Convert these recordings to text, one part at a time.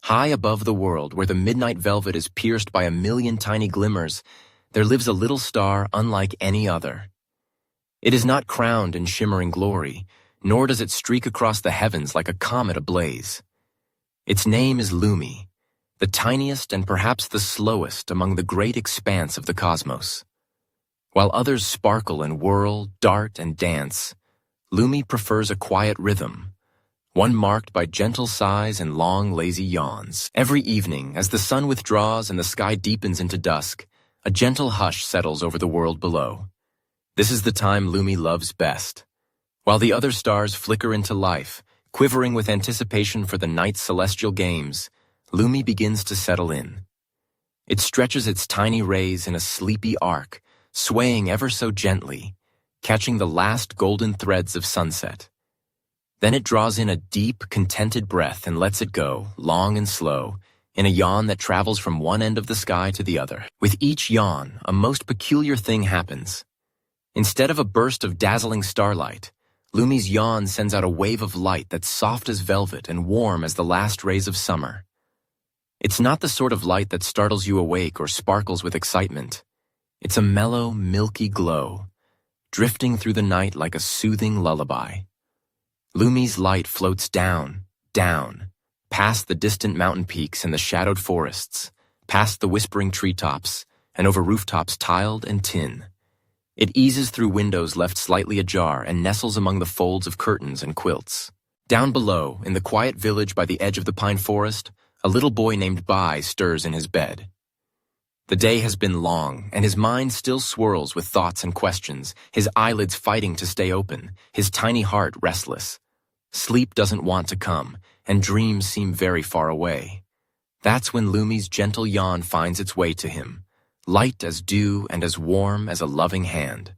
High above the world, where the midnight velvet is pierced by a million tiny glimmers, there lives a little star unlike any other. It is not crowned in shimmering glory, nor does it streak across the heavens like a comet ablaze. Its name is Lucie, the tiniest and perhaps the slowest among the great expanse of the cosmos. While others sparkle and whirl, dart and dance, Lucie prefers a quiet rhythm, one marked by gentle sighs and long, lazy yawns. Every evening, as the sun withdraws and the sky deepens into dusk, a gentle hush settles over the world below. This is the time Lucie loves best. While the other stars flicker into life, quivering with anticipation for the night's celestial games, Lucie begins to settle in. It stretches its tiny rays in a sleepy arc, swaying ever so gently, catching the last golden threads of sunset. Then it draws in a deep, contented breath and lets it go, long and slow, in a yawn that travels from one end of the sky to the other. With each yawn, a most peculiar thing happens. Instead of a burst of dazzling starlight, Lucie's yawn sends out a wave of light that's soft as velvet and warm as the last rays of summer. It's not the sort of light that startles you awake or sparkles with excitement. It's a mellow, milky glow, drifting through the night like a soothing lullaby. Lucie's light floats down, down, past the distant mountain peaks and the shadowed forests, past the whispering treetops, and over rooftops tiled and tin. It eases through windows left slightly ajar and nestles among the folds of curtains and quilts. Down below, in the quiet village by the edge of the pine forest, a little boy named Bai stirs in his bed. The day has been long, and his mind still swirls with thoughts and questions, his eyelids fighting to stay open, his tiny heart restless. Sleep doesn't want to come, and dreams seem very far away. That's when Lucie's gentle yawn finds its way to him, light as dew and as warm as a loving hand.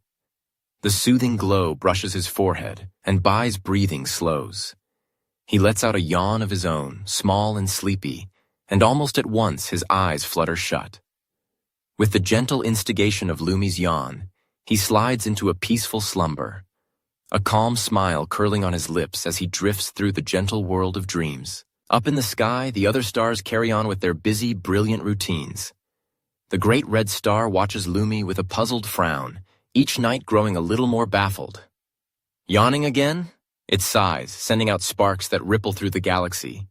The soothing glow brushes his forehead, and Bai's breathing slows. He lets out a yawn of his own, small and sleepy, and almost at once his eyes flutter shut. With the gentle instigation of Lucie's yawn, he slides into a peaceful slumber, a calm smile curling on his lips as he drifts through the gentle world of dreams. Up in the sky, the other stars carry on with their busy, brilliant routines. The great red star watches Lucie with a puzzled frown, each night growing a little more baffled. Yawning again? It sighs, sending out sparks that ripple through the galaxy.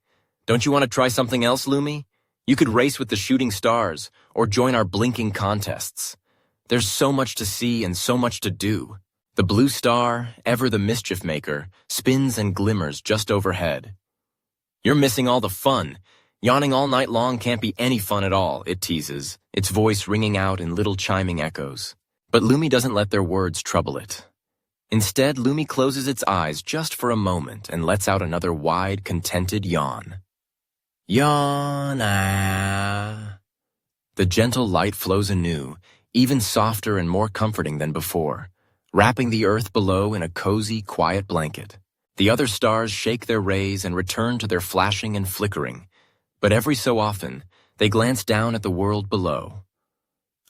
Don't you want to try something else, Lucie? You could race with the shooting stars, or join our blinking contests. There's so much to see and so much to do. The blue star, ever the mischief maker, spins and glimmers just overhead. You're missing all the fun. Yawning all night long can't be any fun at all, it teases, its voice ringing out in little chiming echoes. But Lucie doesn't let their words trouble it. Instead, Lucie closes its eyes just for a moment and lets out another wide, contented yawn. Yawn, ah. The gentle light flows anew, even softer and more comforting than before, wrapping the earth below in a cozy, quiet blanket. The other stars shake their rays and return to their flashing and flickering, but every so often, they glance down at the world below.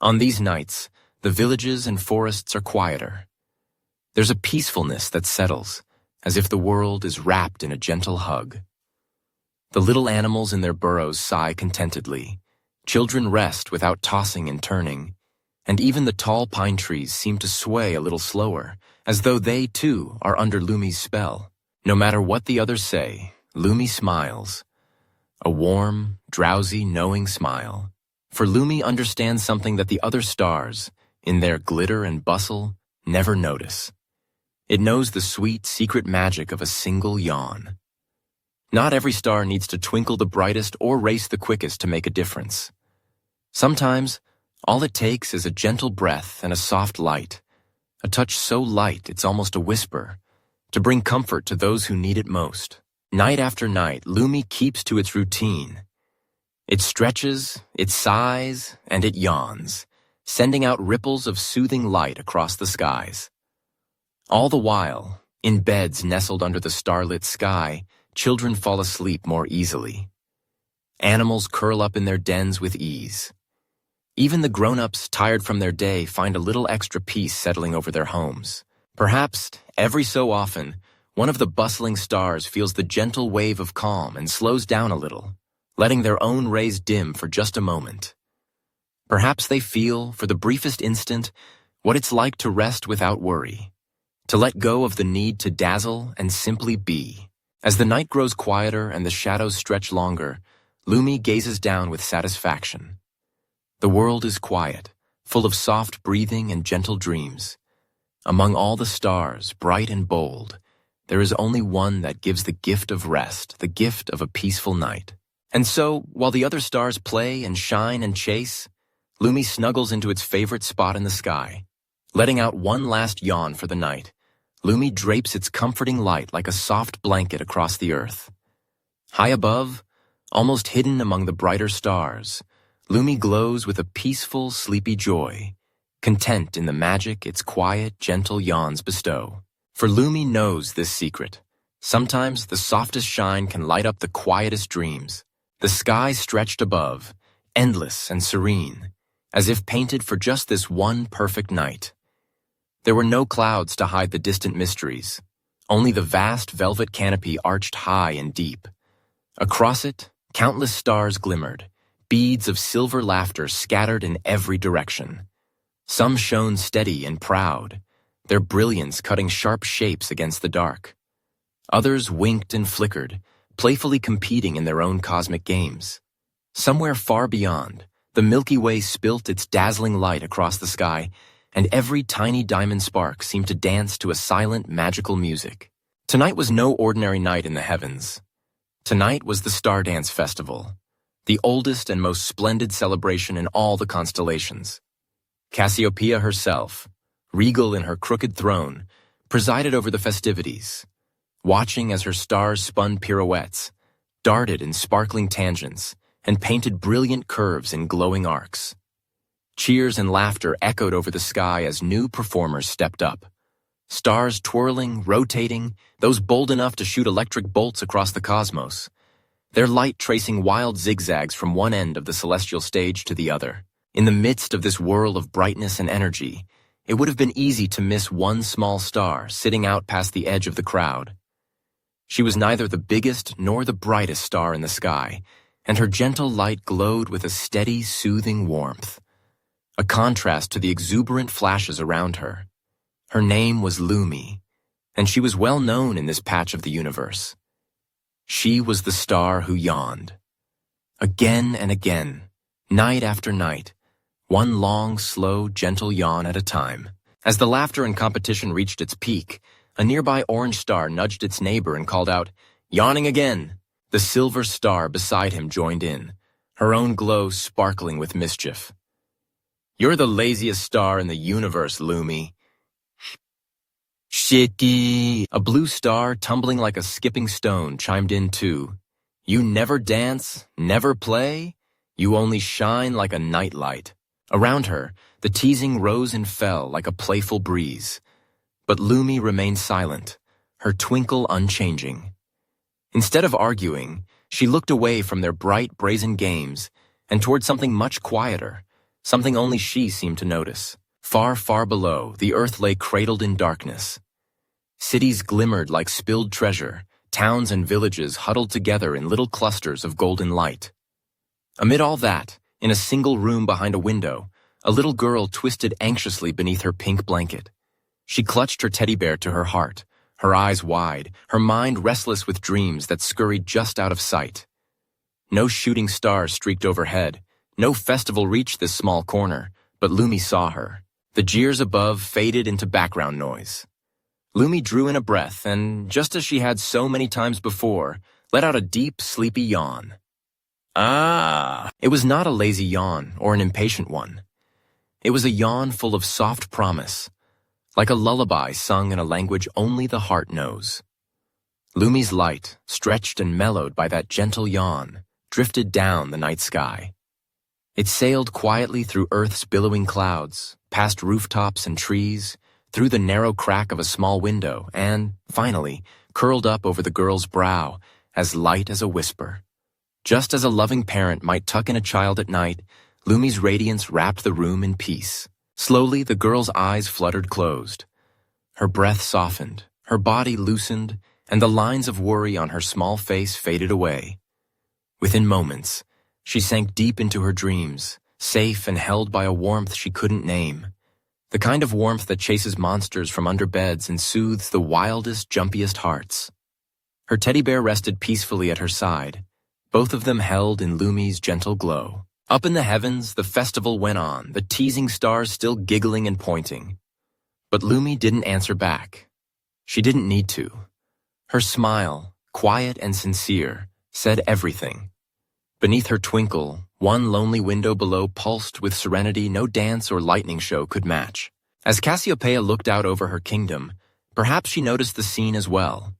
On these nights, the villages and forests are quieter. There's a peacefulness that settles, as if the world is wrapped in a gentle hug. The little animals in their burrows sigh contentedly, children rest without tossing and turning, and even the tall pine trees seem to sway a little slower, as though they, too, are under Lucie's spell. No matter what the others say, Lucie smiles. A warm, drowsy, knowing smile. For Lucie understands something that the other stars, in their glitter and bustle, never notice. It knows the sweet, secret magic of a single yawn. Not every star needs to twinkle the brightest or race the quickest to make a difference. Sometimes, all it takes is a gentle breath and a soft light, a touch so light it's almost a whisper, to bring comfort to those who need it most. Night after night, Lucie keeps to its routine. It stretches, it sighs, and it yawns, sending out ripples of soothing light across the skies. All the while, in beds nestled under the starlit sky, children fall asleep more easily. Animals curl up in their dens with ease. Even the grown-ups, tired from their day, find a little extra peace settling over their homes. Perhaps, every so often, one of the bustling stars feels the gentle wave of calm and slows down a little, letting their own rays dim for just a moment. Perhaps they feel, for the briefest instant, what it's like to rest without worry, to let go of the need to dazzle and simply be. As the night grows quieter and the shadows stretch longer, Lucie gazes down with satisfaction. The world is quiet, full of soft breathing and gentle dreams. Among all the stars, bright and bold, there is only one that gives the gift of rest, the gift of a peaceful night. And so, while the other stars play and shine and chase, Lucie snuggles into its favorite spot in the sky. Letting out one last yawn for the night, Lucie drapes its comforting light like a soft blanket across the earth. High above, almost hidden among the brighter stars, Lucie glows with a peaceful, sleepy joy, content in the magic its quiet, gentle yawns bestow. For Lucie knows this secret. Sometimes the softest shine can light up the quietest dreams. The sky stretched above, endless and serene, as if painted for just this one perfect night. There were no clouds to hide the distant mysteries, only the vast velvet canopy arched high and deep. Across it, countless stars glimmered, beads of silver laughter scattered in every direction. Some shone steady and proud, their brilliance cutting sharp shapes against the dark. Others winked and flickered, playfully competing in their own cosmic games. Somewhere far beyond, the Milky Way spilt its dazzling light across the sky, and every tiny diamond spark seemed to dance to a silent, magical music. Tonight was no ordinary night in the heavens. Tonight was the Star Dance Festival, the oldest and most splendid celebration in all the constellations. Cassiopeia herself, regal in her crooked throne, presided over the festivities, watching as her stars spun pirouettes, darted in sparkling tangents, and painted brilliant curves in glowing arcs. Cheers and laughter echoed over the sky as new performers stepped up. Stars twirling, rotating, those bold enough to shoot electric bolts across the cosmos, their light tracing wild zigzags from one end of the celestial stage to the other. In the midst of this whirl of brightness and energy, it would have been easy to miss one small star sitting out past the edge of the crowd. She was neither the biggest nor the brightest star in the sky, and her gentle light glowed with a steady, soothing warmth, a contrast to the exuberant flashes around her. Her name was Lucie, and she was well known in this patch of the universe. She was the star who yawned. Again and again, night after night, one long, slow, gentle yawn at a time. As the laughter and competition reached its peak, a nearby orange star nudged its neighbor and called out, "Yawning again!" The silver star beside him joined in, her own glow sparkling with mischief. "You're the laziest star in the universe, Lucie." "Shitty!" A blue star, tumbling like a skipping stone, chimed in too. "You never dance, never play? You only shine like a nightlight." Around her, the teasing rose and fell like a playful breeze. But Lucie remained silent, her twinkle unchanging. Instead of arguing, she looked away from their bright, brazen games and toward something much quieter, something only she seemed to notice. Far, far below, the earth lay cradled in darkness. Cities glimmered like spilled treasure, towns and villages huddled together in little clusters of golden light. Amid all that, in a single room behind a window, a little girl twisted anxiously beneath her pink blanket. She clutched her teddy bear to her heart, her eyes wide, her mind restless with dreams that scurried just out of sight. No shooting stars streaked overhead, no festival reached this small corner, but Lucie saw her. The jeers above faded into background noise. Lucie drew in a breath and, just as she had so many times before, let out a deep, sleepy yawn. Ah! It was not a lazy yawn or an impatient one. It was a yawn full of soft promise, like a lullaby sung in a language only the heart knows. Lucie's light, stretched and mellowed by that gentle yawn, drifted down the night sky. It sailed quietly through Earth's billowing clouds, past rooftops and trees, through the narrow crack of a small window, and, finally, curled up over the girl's brow, as light as a whisper. Just as a loving parent might tuck in a child at night, Lucie's radiance wrapped the room in peace. Slowly, the girl's eyes fluttered closed. Her breath softened, her body loosened, and the lines of worry on her small face faded away. Within moments, she sank deep into her dreams, safe and held by a warmth she couldn't name. The kind of warmth that chases monsters from under beds and soothes the wildest, jumpiest hearts. Her teddy bear rested peacefully at her side, both of them held in Lumie's gentle glow. Up in the heavens, the festival went on, the teasing stars still giggling and pointing. But Lumie didn't answer back. She didn't need to. Her smile, quiet and sincere, said everything. Beneath her twinkle, one lonely window below pulsed with serenity no dance or lightning show could match. As Cassiopeia looked out over her kingdom, perhaps she noticed the scene as well.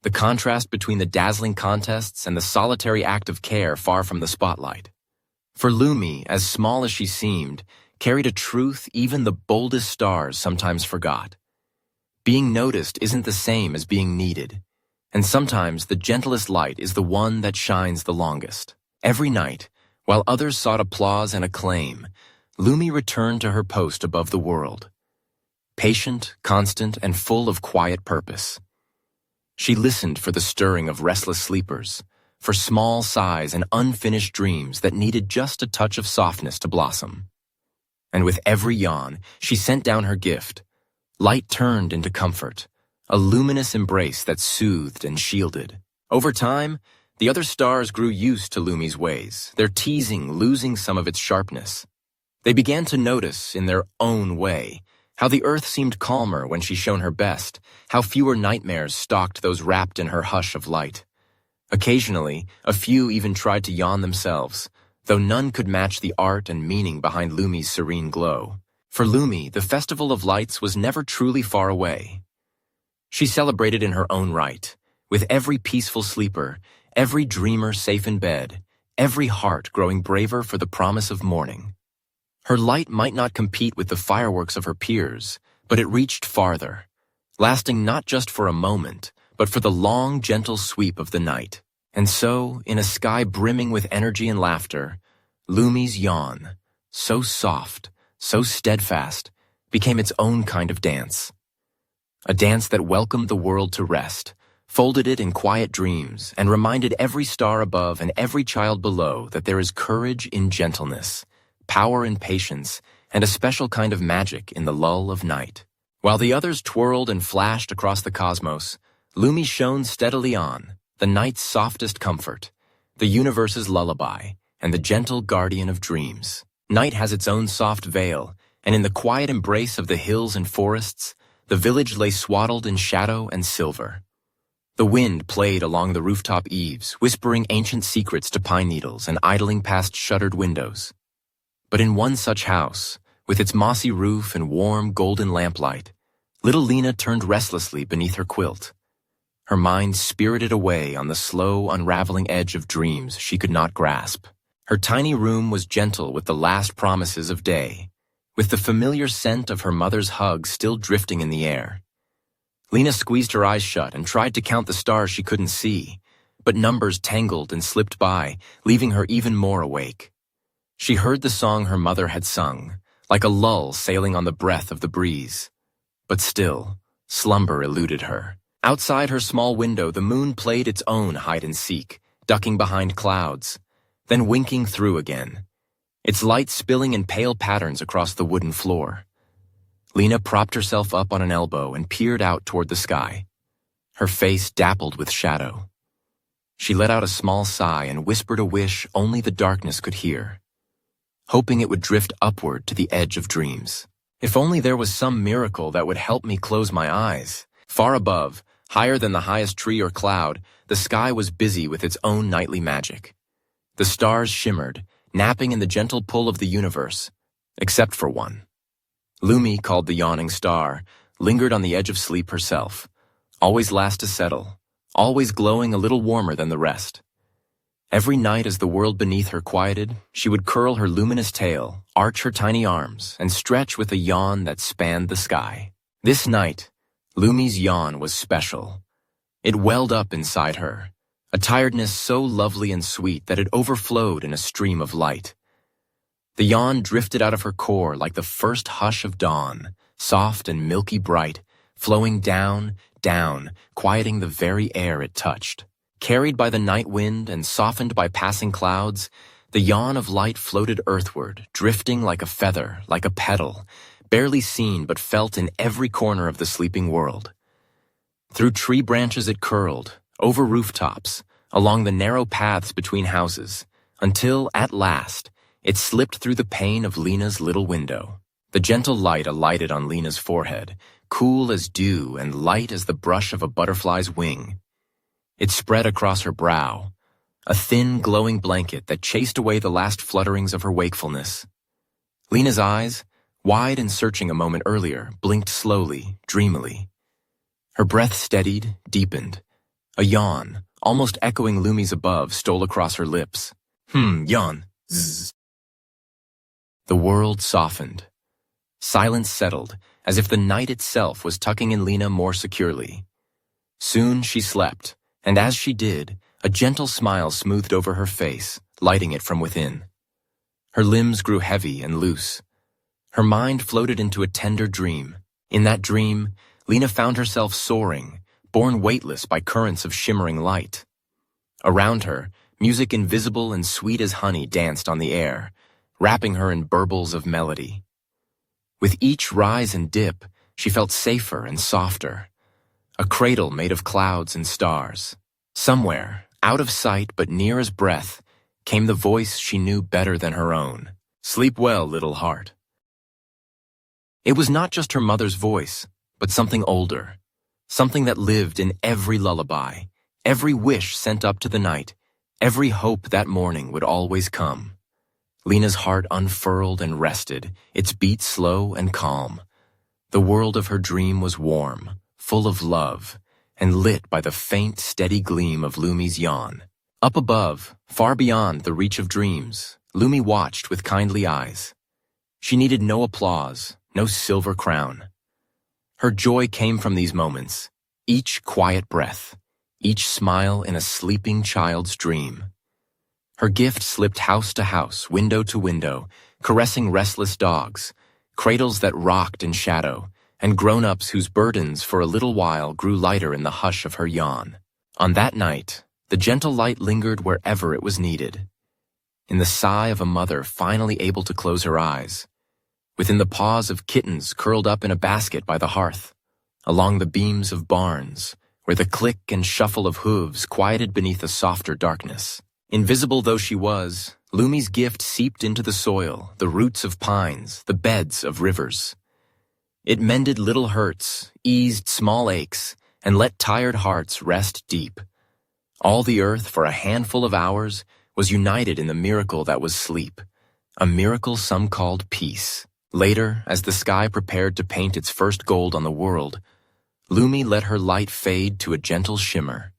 The contrast between the dazzling contests and the solitary act of care far from the spotlight. For Lumie, as small as she seemed, carried a truth even the boldest stars sometimes forgot. Being noticed isn't the same as being needed, and sometimes the gentlest light is the one that shines the longest. Every night, while others sought applause and acclaim, Lumie returned to her post above the world. Patient, constant, and full of quiet purpose. She listened for the stirring of restless sleepers, for small sighs and unfinished dreams that needed just a touch of softness to blossom. And with every yawn, she sent down her gift. Light turned into comfort, a luminous embrace that soothed and shielded. Over time, the other stars grew used to Lumie's ways, their teasing losing some of its sharpness. They began to notice, in their own way, how the earth seemed calmer when she shone her best, how fewer nightmares stalked those wrapped in her hush of light. Occasionally, a few even tried to yawn themselves, though none could match the art and meaning behind Lumie's serene glow. For Lumie, the Festival of Lights was never truly far away. She celebrated in her own right, with every peaceful sleeper, every dreamer safe in bed, every heart growing braver for the promise of morning. Her light might not compete with the fireworks of her peers, but it reached farther, lasting not just for a moment, but for the long, gentle sweep of the night. And so, in a sky brimming with energy and laughter, Lumie's yawn, so soft, so steadfast, became its own kind of dance. A dance that welcomed the world to rest, folded it in quiet dreams, and reminded every star above and every child below that there is courage in gentleness, power in patience, and a special kind of magic in the lull of night. While the others twirled and flashed across the cosmos, Lumie shone steadily on, the night's softest comfort, the universe's lullaby, and the gentle guardian of dreams. Night has its own soft veil, and in the quiet embrace of the hills and forests, the village lay swaddled in shadow and silver. The wind played along the rooftop eaves, whispering ancient secrets to pine needles and idling past shuttered windows. But in one such house, with its mossy roof and warm golden lamplight, little Lena turned restlessly beneath her quilt. Her mind spirited away on the slow, unraveling edge of dreams she could not grasp. Her tiny room was gentle with the last promises of day, with the familiar scent of her mother's hug still drifting in the air. Lena squeezed her eyes shut and tried to count the stars she couldn't see, but numbers tangled and slipped by, leaving her even more awake. She heard the song her mother had sung, like a lull sailing on the breath of the breeze. But still, slumber eluded her. Outside her small window, the moon played its own hide-and-seek, ducking behind clouds, then winking through again, its light spilling in pale patterns across the wooden floor. Lena propped herself up on an elbow and peered out toward the sky, her face dappled with shadow. She let out a small sigh and whispered a wish only the darkness could hear, hoping it would drift upward to the edge of dreams. If only there was some miracle that would help me close my eyes. Far above, higher than the highest tree or cloud, the sky was busy with its own nightly magic. The stars shimmered, napping in the gentle pull of the universe, except for one. Lumie, called the Yawning Star, lingered on the edge of sleep herself, always last to settle, always glowing a little warmer than the rest. Every night as the world beneath her quieted, she would curl her luminous tail, arch her tiny arms, and stretch with a yawn that spanned the sky. This night, Lumie's yawn was special. It welled up inside her, a tiredness so lovely and sweet that it overflowed in a stream of light. The yawn drifted out of her core like the first hush of dawn, soft and milky bright, flowing down, down, quieting the very air it touched. Carried by the night wind and softened by passing clouds, the yawn of light floated earthward, drifting like a feather, like a petal, barely seen but felt in every corner of the sleeping world. Through tree branches it curled, over rooftops, along the narrow paths between houses, until, at last, it slipped through the pane of Lena's little window. The gentle light alighted on Lena's forehead, cool as dew and light as the brush of a butterfly's wing. It spread across her brow, a thin, glowing blanket that chased away the last flutterings of her wakefulness. Lena's eyes, wide and searching a moment earlier, blinked slowly, dreamily. Her breath steadied, deepened. A yawn, almost echoing Lumi's above, stole across her lips. Yawn. Zzz. The world softened. Silence settled, as if the night itself was tucking in Lena more securely. Soon she slept, and as she did, a gentle smile smoothed over her face, lighting it from within. Her limbs grew heavy and loose. Her mind floated into a tender dream. In that dream, Lena found herself soaring, borne weightless by currents of shimmering light. Around her, music invisible and sweet as honey danced on the air, wrapping her in burbles of melody. With each rise and dip, she felt safer and softer. A cradle made of clouds and stars. Somewhere, out of sight but near as breath, came the voice she knew better than her own. "Sleep well, little heart." It was not just her mother's voice, but something older, something that lived in every lullaby, every wish sent up to the night, every hope that morning would always come. Lena's heart unfurled and rested, its beat slow and calm. The world of her dream was warm, full of love, and lit by the faint, steady gleam of Lumi's yawn. Up above, far beyond the reach of dreams, Lumi watched with kindly eyes. She needed no applause, no silver crown. Her joy came from these moments, each quiet breath, each smile in a sleeping child's dream. Her gift slipped house to house, window to window, caressing restless dogs, cradles that rocked in shadow, and grown-ups whose burdens for a little while grew lighter in the hush of her yawn. On that night, the gentle light lingered wherever it was needed. In the sigh of a mother finally able to close her eyes, within the paws of kittens curled up in a basket by the hearth, along the beams of barns, where the click and shuffle of hooves quieted beneath a softer darkness. Invisible though she was, Lumi's gift seeped into the soil, the roots of pines, the beds of rivers. It mended little hurts, eased small aches, and let tired hearts rest deep. All the earth, for a handful of hours, was united in the miracle that was sleep, a miracle some called peace. Later, as the sky prepared to paint its first gold on the world, Lumi let her light fade to a gentle shimmer.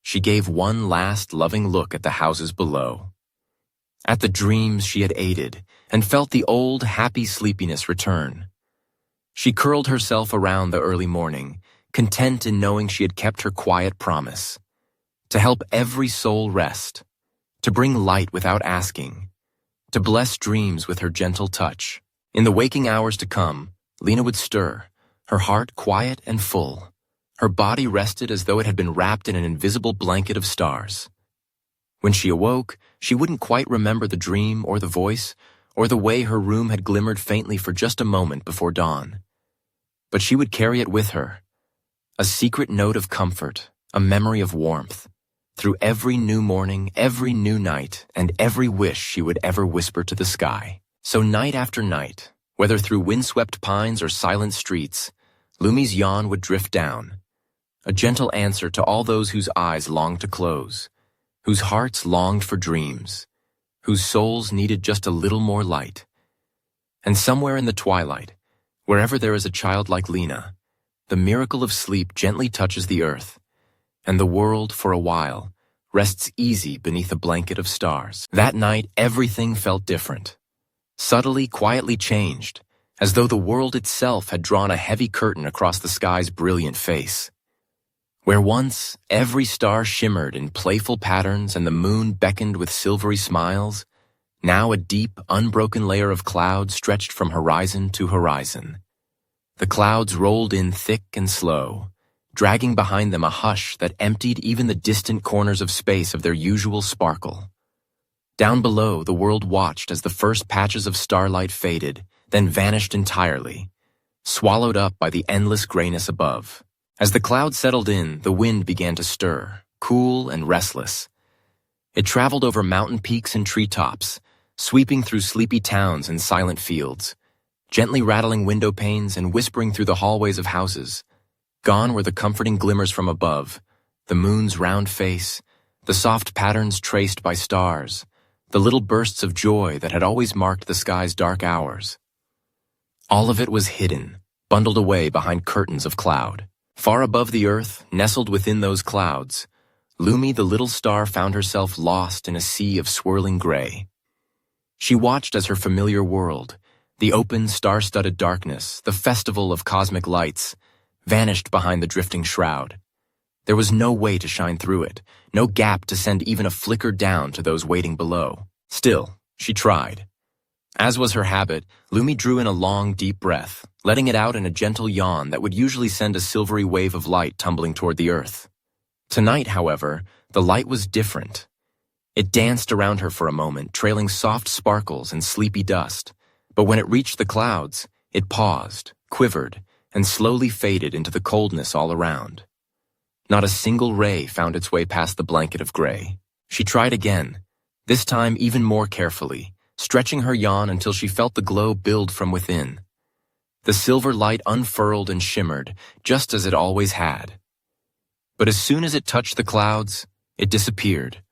She gave one last loving look at the houses below, at the dreams she had aided, and felt the old, happy sleepiness return. She curled herself around the early morning, content in knowing she had kept her quiet promise, to help every soul rest, to bring light without asking, to bless dreams with her gentle touch. In the waking hours to come, Lena would stir, her heart quiet and full. Her body rested as though it had been wrapped in an invisible blanket of stars. When she awoke, she wouldn't quite remember the dream or the voice, or the way her room had glimmered faintly for just a moment before dawn. But she would carry it with her, a secret note of comfort, a memory of warmth, through every new morning, every new night, and every wish she would ever whisper to the sky. So night after night, whether through windswept pines or silent streets, Lumi's yawn would drift down, a gentle answer to all those whose eyes longed to close, whose hearts longed for dreams, whose souls needed just a little more light. And somewhere in the twilight, wherever there is a child like Lena, the miracle of sleep gently touches the earth, and the world, for a while, rests easy beneath a blanket of stars. That night, everything felt different, subtly, quietly changed, as though the world itself had drawn a heavy curtain across the sky's brilliant face. Where once every star shimmered in playful patterns and the moon beckoned with silvery smiles, now a deep, unbroken layer of cloud stretched from horizon to horizon. The clouds rolled in thick and slow, dragging behind them a hush that emptied even the distant corners of space of their usual sparkle. Down below, the world watched as the first patches of starlight faded, then vanished entirely, swallowed up by the endless grayness above. As the clouds settled in, the wind began to stir, cool and restless. It traveled over mountain peaks and treetops, sweeping through sleepy towns and silent fields, gently rattling window panes and whispering through the hallways of houses. Gone were the comforting glimmers from above, the moon's round face, the soft patterns traced by stars, the little bursts of joy that had always marked the sky's dark hours. All of it was hidden, bundled away behind curtains of cloud. Far above the earth, nestled within those clouds, Lucie the little star found herself lost in a sea of swirling gray. She watched as her familiar world, the open, star-studded darkness, the festival of cosmic lights, vanished behind the drifting shroud. There was no way to shine through it, no gap to send even a flicker down to those waiting below. Still, she tried. As was her habit, Lucie drew in a long, deep breath, letting it out in a gentle yawn that would usually send a silvery wave of light tumbling toward the earth. Tonight, however, the light was different. It danced around her for a moment, trailing soft sparkles and sleepy dust, but when it reached the clouds, it paused, quivered, and slowly faded into the coldness all around. Not a single ray found its way past the blanket of gray. She tried again, this time even more carefully, stretching her yawn until she felt the glow build from within. The silver light unfurled and shimmered, just as it always had. But as soon as it touched the clouds, it disappeared,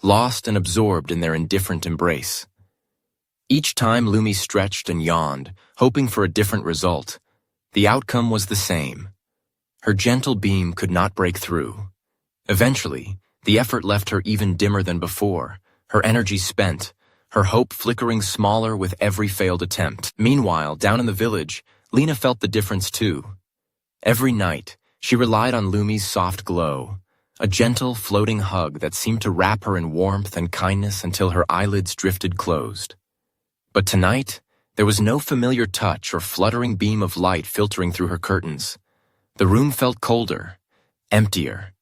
lost and absorbed in their indifferent embrace. Each time Lucie stretched and yawned, hoping for a different result, the outcome was the same. Her gentle beam could not break through. Eventually, the effort left her even dimmer than before, her energy spent, her hope flickering smaller with every failed attempt. Meanwhile, down in the village, Lena felt the difference too. Every night, she relied on Lucie's soft glow, a gentle, floating hug that seemed to wrap her in warmth and kindness until her eyelids drifted closed. But tonight, there was no familiar touch or fluttering beam of light filtering through her curtains. The room felt colder, emptier.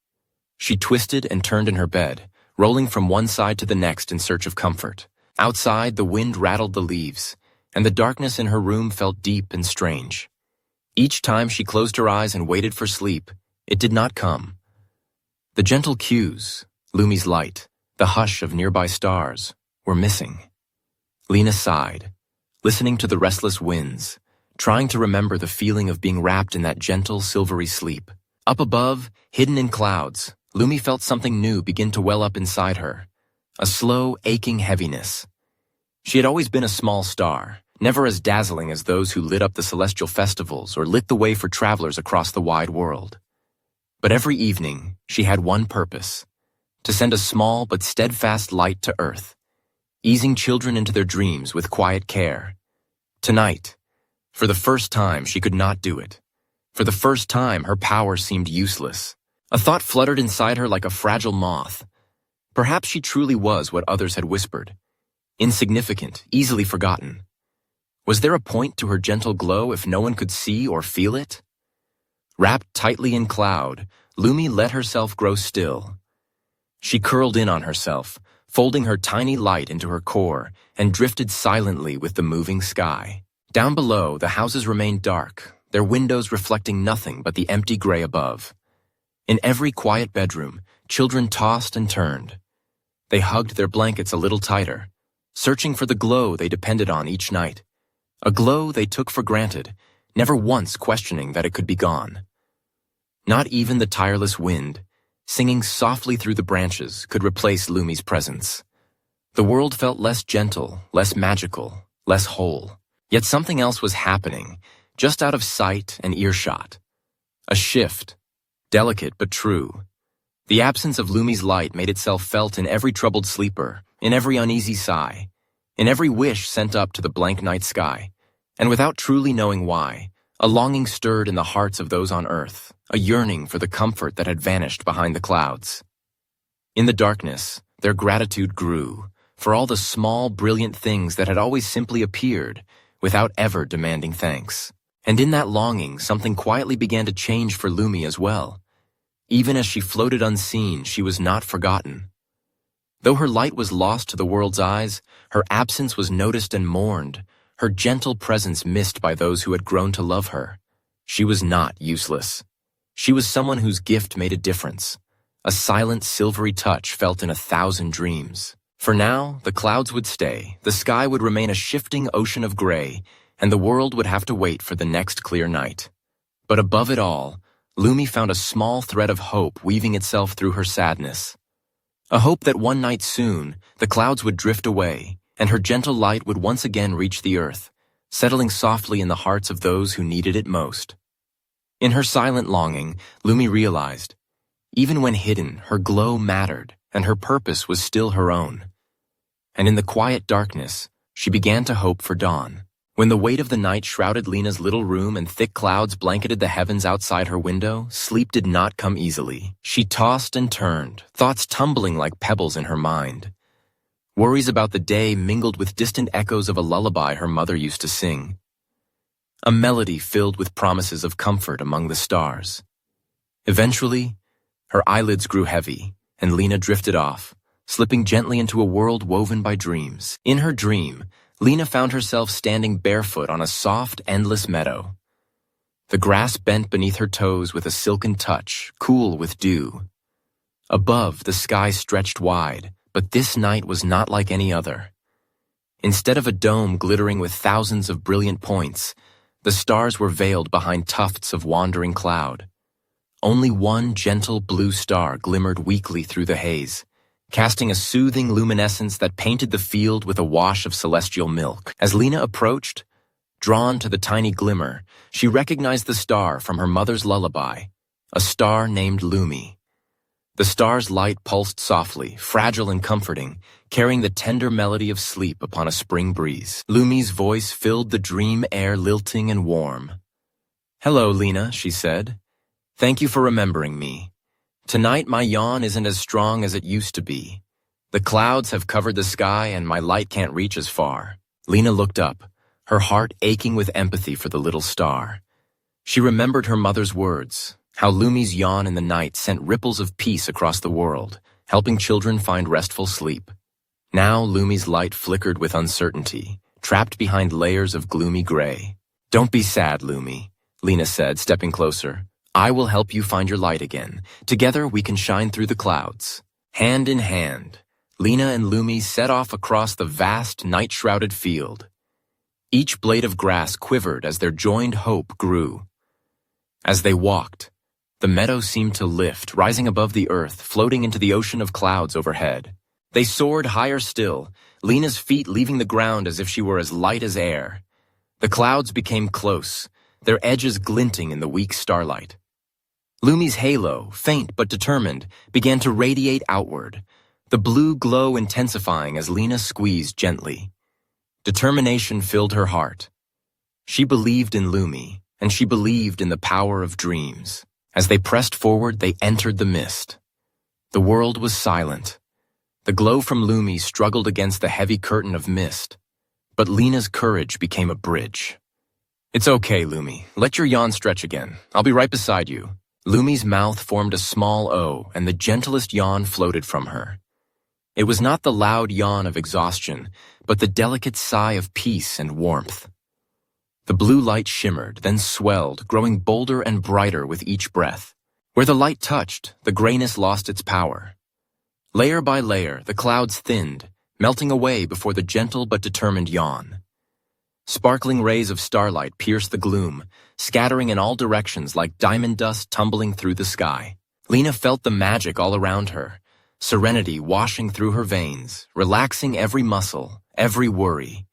She twisted and turned in her bed, rolling from one side to the next in search of comfort. Outside, the wind rattled the leaves, and the darkness in her room felt deep and strange. Each time she closed her eyes and waited for sleep, it did not come. The gentle cues, Lucie's light, the hush of nearby stars, were missing. Lena sighed, listening to the restless winds, trying to remember the feeling of being wrapped in that gentle, silvery sleep. Up above, hidden in clouds, Lucie felt something new begin to well up inside her, a slow, aching heaviness. She had always been a small star, never as dazzling as those who lit up the celestial festivals or lit the way for travelers across the wide world. But every evening, she had one purpose, to send a small but steadfast light to earth, easing children into their dreams with quiet care. Tonight, for the first time, she could not do it. For the first time, her power seemed useless. A thought fluttered inside her like a fragile moth. Perhaps she truly was what others had whispered. Insignificant, easily forgotten. Was there a point to her gentle glow if no one could see or feel it? Wrapped tightly in cloud, Lucie let herself grow still. She curled in on herself, folding her tiny light into her core, and drifted silently with the moving sky. Down below, the houses remained dark, their windows reflecting nothing but the empty gray above. In every quiet bedroom, children tossed and turned. They hugged their blankets a little tighter, searching for the glow they depended on each night. A glow they took for granted, never once questioning that it could be gone. Not even the tireless wind, singing softly through the branches, could replace Lucie's presence. The world felt less gentle, less magical, less whole. Yet something else was happening, just out of sight and earshot. A shift, delicate but true. The absence of Lucie's light made itself felt in every troubled sleeper, in every uneasy sigh, in every wish sent up to the blank night sky. And without truly knowing why, a longing stirred in the hearts of those on earth, a yearning for the comfort that had vanished behind the clouds. In the darkness, their gratitude grew, for all the small, brilliant things that had always simply appeared, without ever demanding thanks. And in that longing, something quietly began to change for Lucie as well. Even as she floated unseen, she was not forgotten. Though her light was lost to the world's eyes, her absence was noticed and mourned, her gentle presence missed by those who had grown to love her. She was not useless. She was someone whose gift made a difference, a silent, silvery touch felt in 1,000 dreams. For now, the clouds would stay, the sky would remain a shifting ocean of gray, and the world would have to wait for the next clear night. But above it all, Lucie found a small thread of hope weaving itself through her sadness. A hope that one night soon, the clouds would drift away, and her gentle light would once again reach the earth, settling softly in the hearts of those who needed it most. In her silent longing, Lucie realized, even when hidden, her glow mattered, and her purpose was still her own. And in the quiet darkness, she began to hope for dawn. When the weight of the night shrouded Lena's little room and thick clouds blanketed the heavens outside her window, sleep did not come easily. She tossed and turned, thoughts tumbling like pebbles in her mind. Worries about the day mingled with distant echoes of a lullaby her mother used to sing. A melody filled with promises of comfort among the stars. Eventually, her eyelids grew heavy, and Lena drifted off, slipping gently into a world woven by dreams. In her dream, Lena found herself standing barefoot on a soft, endless meadow. The grass bent beneath her toes with a silken touch, cool with dew. Above, the sky stretched wide, but this night was not like any other. Instead of a dome glittering with thousands of brilliant points, the stars were veiled behind tufts of wandering cloud. Only one gentle blue star glimmered weakly through the haze, casting a soothing luminescence that painted the field with a wash of celestial milk. As Lena approached, drawn to the tiny glimmer, she recognized the star from her mother's lullaby, a star named Lucie. The star's light pulsed softly, fragile and comforting, carrying the tender melody of sleep upon a spring breeze. Lucie's voice filled the dream air lilting and warm. "Hello, Lena," she said. "Thank you for remembering me. Tonight my yawn isn't as strong as it used to be. The clouds have covered the sky and my light can't reach as far." Lena looked up, her heart aching with empathy for the little star. She remembered her mother's words, how Lucie's yawn in the night sent ripples of peace across the world, helping children find restful sleep. Now Lucie's light flickered with uncertainty, trapped behind layers of gloomy gray. "Don't be sad, Lucie," Lena said, stepping closer. "I will help you find your light again. Together we can shine through the clouds." Hand in hand, Lena and Lucie set off across the vast, night-shrouded field. Each blade of grass quivered as their joined hope grew. As they walked, the meadow seemed to lift, rising above the earth, floating into the ocean of clouds overhead. They soared higher still, Lena's feet leaving the ground as if she were as light as air. The clouds became close, their edges glinting in the weak starlight. Lucie's halo, faint but determined, began to radiate outward, the blue glow intensifying as Lena squeezed gently. Determination filled her heart. She believed in Lucie, and she believed in the power of dreams. As they pressed forward, they entered the mist. The world was silent. The glow from Lucie struggled against the heavy curtain of mist, but Lena's courage became a bridge. "It's okay, Lucie. Let your yawn stretch again. I'll be right beside you." Lucie's mouth formed a small O, and the gentlest yawn floated from her. It was not the loud yawn of exhaustion, but the delicate sigh of peace and warmth. The blue light shimmered, then swelled, growing bolder and brighter with each breath. Where the light touched, the grayness lost its power. Layer by layer, the clouds thinned, melting away before the gentle but determined yawn. Sparkling rays of starlight pierced the gloom, scattering in all directions like diamond dust tumbling through the sky. Lena felt the magic all around her, serenity washing through her veins, relaxing every muscle, every worry.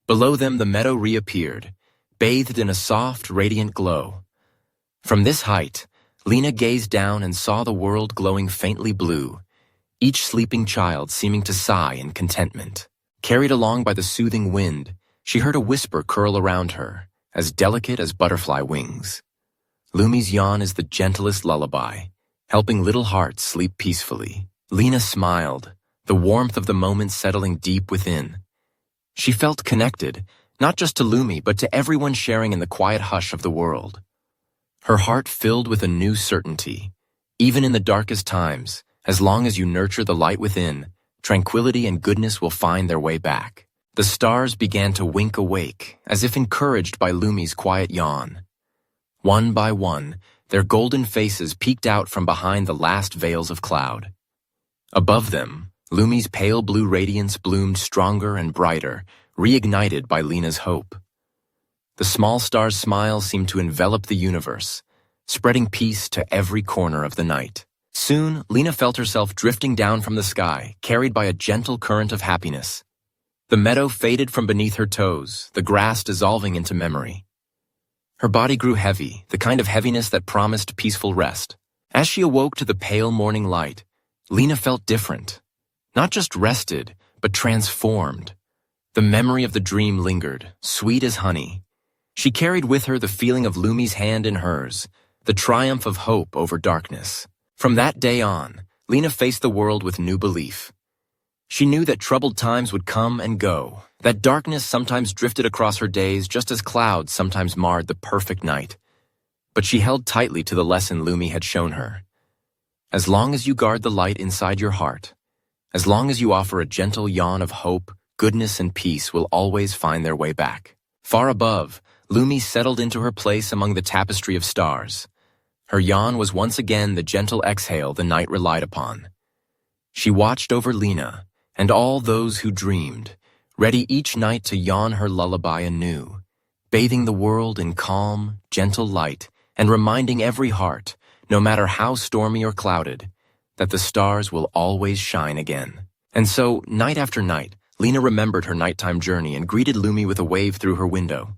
Below them the meadow reappeared, bathed in a soft, radiant glow. From this height, Lena gazed down and saw the world glowing faintly blue, each sleeping child seeming to sigh in contentment. Carried along by the soothing wind, she heard a whisper curl around her, as delicate as butterfly wings. Lucie's yawn is the gentlest lullaby, helping little hearts sleep peacefully. Lena smiled, the warmth of the moment settling deep within. She felt connected, not just to Lucie, but to everyone sharing in the quiet hush of the world. Her heart filled with a new certainty. Even in the darkest times, as long as you nurture the light within, tranquility and goodness will find their way back. The stars began to wink awake, as if encouraged by Lumie's quiet yawn. One by one, their golden faces peeked out from behind the last veils of cloud. Above them, Lumie's pale blue radiance bloomed stronger and brighter, reignited by Lena's hope. The small star's smile seemed to envelop the universe, spreading peace to every corner of the night. Soon, Lena felt herself drifting down from the sky, carried by a gentle current of happiness. The meadow faded from beneath her toes, the grass dissolving into memory. Her body grew heavy, the kind of heaviness that promised peaceful rest. As she awoke to the pale morning light, Lena felt different. Not just rested, but transformed. The memory of the dream lingered, sweet as honey. She carried with her the feeling of Lumie's hand in hers, the triumph of hope over darkness. From that day on, Lena faced the world with new belief. She knew that troubled times would come and go, that darkness sometimes drifted across her days just as clouds sometimes marred the perfect night. But she held tightly to the lesson Lumie had shown her. As long as you guard the light inside your heart, as long as you offer a gentle yawn of hope, goodness and peace will always find their way back. Far above, Lumie settled into her place among the tapestry of stars. Her yawn was once again the gentle exhale the night relied upon. She watched over Lena and all those who dreamed, ready each night to yawn her lullaby anew, bathing the world in calm, gentle light and reminding every heart, no matter how stormy or clouded, that the stars will always shine again. And so, night after night, Lena remembered her nighttime journey and greeted Lumie with a wave through her window.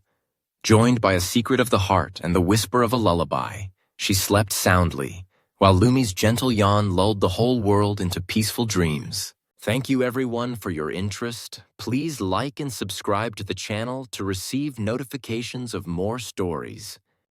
Joined by a secret of the heart and the whisper of a lullaby, she slept soundly, while Lumie's gentle yawn lulled the whole world into peaceful dreams. Thank you everyone for your interest. Please like and subscribe to the channel to receive notifications of more stories.